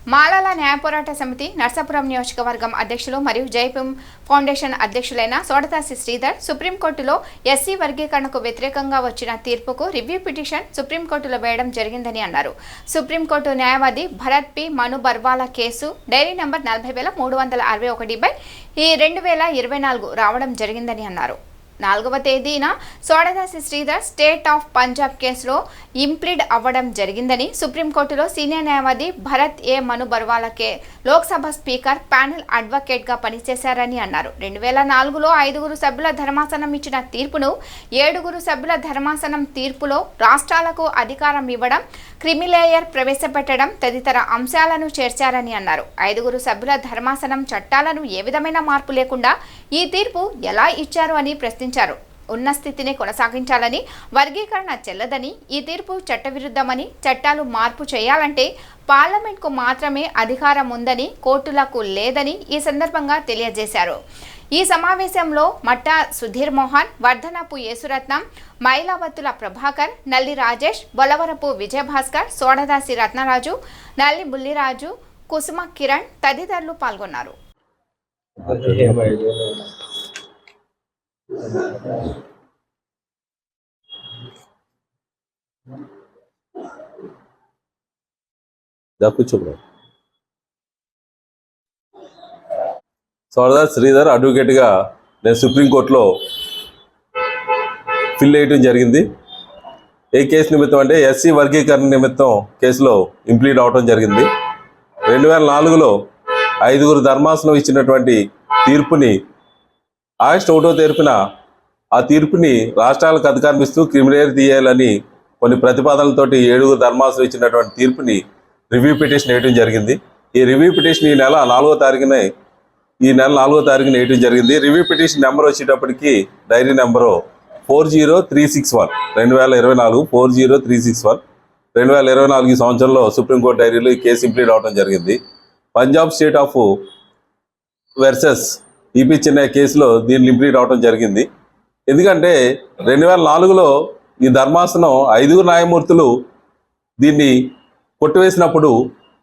మాలాల న్యాయ పోరాట సమితి నర్సాపురం నియోజకవర్గం అధ్యక్షులు మరియు జైపం ఫౌండేషన్ అధ్యక్షులైన సోడదాసి శ్రీధర్ సుప్రీంకోర్టులో ఎస్సీ వర్గీకరణకు వ్యతిరేకంగా వచ్చిన తీర్పుకు రివ్యూ పిటిషన్ సుప్రీంకోర్టులో వేయడం జరిగిందని అన్నారు. సుప్రీంకోర్టు న్యాయవాది భరత్ పి మను బర్వాలా కేసు డైరీ నంబర్ 40,361/2024 రావడం జరిగిందని అన్నారు. 4వ తేదీన సోడదాసి శ్రీధర్ స్టేట్ ఆఫ్ పంజాబ్ కేసులో ఇంప్లీడ్ అవ్వడం జరిగిందని సుప్రీంకోర్టులో సీనియర్ న్యాయవాది భరత్ ఏ మను బర్వాలాకే లోక్సభ స్పీకర్ ప్యానెల్ అడ్వకేట్గా పనిచేశారని అన్నారు. 2004లో 5 సభ్యుల ధర్మాసనం ఇచ్చిన తీర్పును 7 సభ్యుల ధర్మాసనం తీర్పులో రాష్ట్రాలకు అధికారం ఇవ్వడం, క్రిమిలేయర్ ప్రవేశపెట్టడం తదితర అంశాలను చేర్చారని అన్నారు. 5 సభ్యుల ధర్మాసనం చట్టాలను ఏ విధమైన మార్పు లేకుండా ఈ తీర్పు ఎలా ఇచ్చారు అని ప్రశ్నించారు. ఉన్న స్థితిని కొనసాగించాలని, వర్గీకరణ చెల్లదని, ఈ తీర్పు చట్టవిరుద్ధమని, చట్టాలు మార్పు చేయాలంటే పార్లమెంట్కు మాత్రమే అధికారం ఉందని, కోర్టులకు లేదని ఈ సందర్భంగా తెలియజేశారు. ఈ సమావేశంలో మట్టా సుధీర్ మోహన్, వర్ధనపు యేసురత్నం, మైలావత్తుల ప్రభాకర్, నల్లి రాజేష్, బొలవరపు విజయభాస్కర్, సోడదాసి రత్నరాజు, నల్లి బుల్లిరాజు, కుసుమ కిరణ్ తదితరులు పాల్గొన్నారు. సోడదాసి శ్రీధర్ అడ్వకేట్గా నేను సుప్రీంకోర్టులో ఫిల్ వేయడం జరిగింది. ఏ కేసు నిమిత్తం అంటే ఎస్సీ వర్గీకరణ నిమిత్తం కేసులో ఇంప్లీడ్ అవడం జరిగింది. 2004లో 5 ధర్మాసనం ఇచ్చినటువంటి తీర్పుని ఆగస్టు 1వ తేదీన ఆ తీర్పుని రాష్ట్రాలకు అధికారం ఇస్తూ క్రిమిలేయర్ తీయాలని కొన్ని ప్రతిపాదనలతోటి 7 ధర్మాసనం ఇచ్చినటువంటి తీర్పుని రివ్యూ పిటిషన్ వేయడం జరిగింది. ఈ రివ్యూ పిటిషన్ ఈ నెల 4వ తారీఖున వేయడం జరిగింది. రివ్యూ పిటిషన్ నెంబర్ వచ్చేటప్పటికి డైరీ నెంబరు 40361 2024 40361 2024 సంవత్సరంలో సుప్రీంకోర్టు డైరీలో ఈ కేసు ఇంప్లీడ్ అవడం జరిగింది. Punjab state of versus EP Chennai కేసులో దీన్ని ఇంప్లీడ్ అవడం జరిగింది. ఎందుకంటే 2004లో ఈ ధర్మాసనం 5 న్యాయమూర్తులు దీన్ని కొట్టివేసినప్పుడు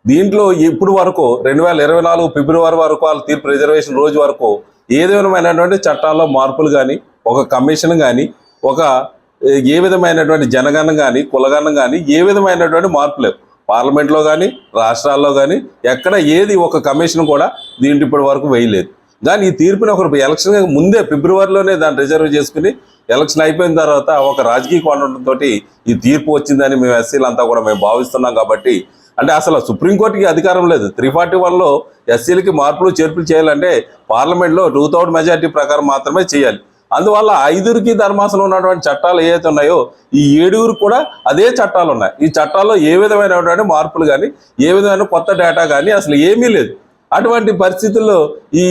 దీంట్లో ఇప్పుడు వరకు 2024 ఫిబ్రవరి వరకు వాళ్ళ తీర్పు రిజర్వేషన్ రోజు వరకు ఏ విధమైనటువంటి చట్టాల్లో మార్పులు కానీ, ఒక కమిషన్ కానీ, ఒక ఏ విధమైనటువంటి జనగణన కానీ, కులగణన కానీ ఏ విధమైనటువంటి మార్పు లేవు. పార్లమెంట్లో కానీ, రాష్ట్రాల్లో కానీ ఎక్కడ ఏది ఒక కమిషన్ కూడా దీంట్లో ఇప్పటి వరకు వేయలేదు. కానీ ఈ తీర్పుని ఒకరు ఎలక్షన్ ముందే ఫిబ్రవరిలోనే దాన్ని రిజర్వ్ చేసుకుని ఎలక్షన్ అయిపోయిన తర్వాత ఒక రాజకీయ కోణంతో ఈ తీర్పు వచ్చిందని మేము ఎస్సీలంతా కూడా మేము భావిస్తున్నాం. కాబట్టి అంటే అసలు సుప్రీంకోర్టుకి అధికారం లేదు. 341లో ఎస్సీలకి మార్పులు చేర్పులు చేయాలంటే పార్లమెంట్లో 2/3 మెజార్టీ ప్రకారం మాత్రమే చేయాలి. అందువల్ల 5 ధర్మాసనం ఉన్నటువంటి చట్టాలు ఏవైతే ఉన్నాయో ఈ 7 కూడా అదే చట్టాలు ఉన్నాయి. ఈ చట్టాల్లో ఏ విధమైనటువంటి మార్పులు కానీ, ఏ విధమైన కొత్త డేటా కానీ అసలు ఏమీ లేదు. అటువంటి పరిస్థితుల్లో ఈ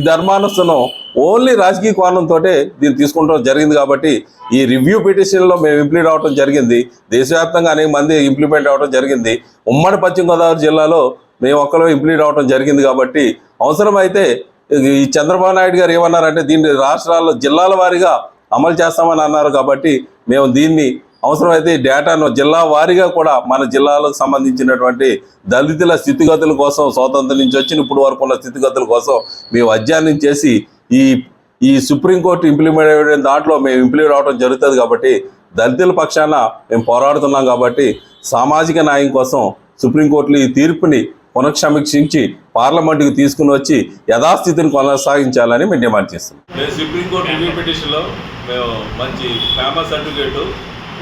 ధర్మానుష్ఠానం ఓన్లీ రాజకీయ కోణంతో దీన్ని తీసుకుంటడం జరిగింది. కాబట్టి ఈ రివ్యూ పిటిషన్లో మేము ఇంప్లీడ్ అవడం జరిగింది. దేశవ్యాప్తంగా అనేక మంది ఇంప్లిమెంట్ అవ్వడం జరిగింది. ఉమ్మడి పశ్చిమ గోదావరి జిల్లాలో మేము ఒక్కలో ఇంప్లీడ్ అవడం జరిగింది. కాబట్టి అవసరమైతే ఈ చంద్రబాబు నాయుడు గారు ఏమన్నారంటే దీన్ని రాష్ట్రాల్లో జిల్లాల వారీగా అమలు చేస్తామని అన్నారు. కాబట్టి మేము దీన్ని అవసరమైతే డేటాను జిల్లా వారీగా కూడా మన జిల్లాలకు సంబంధించినటువంటి దళితుల స్థితిగతుల కోసం స్వాతంత్రం నుంచి వచ్చిన ఇప్పుడు వరకు ఉన్న స్థితిగతుల కోసం మేము అధ్యయనం చేసి ఈ సుప్రీంకోర్టు ఇంప్లిమెంట్ అయ్యే దాంట్లో మేము ఇంప్లిమెంట్ అవడం జరుగుతుంది. కాబట్టి దళితుల పక్షాన మేము పోరాడుతున్నాం. కాబట్టి సామాజిక న్యాయం కోసం సుప్రీంకోర్టులో ఈ తీర్పుని పునఃసమీక్షించి పార్లమెంటుకి తీసుకుని వచ్చి యథాస్థితిని కొనసాగించాలని మేము డిమాండ్ చేస్తున్నాం. మేము సుప్రీంకోర్టు రివ్యూ పిటిషన్లో మేము మంచి ఫేమస్ అడ్వకేటు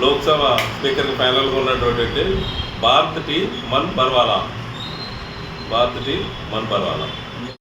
లోక్సభ స్పీకర్ ప్యానల్గా ఉన్నటువంటి భారత్ టి మన్ బర్వాలా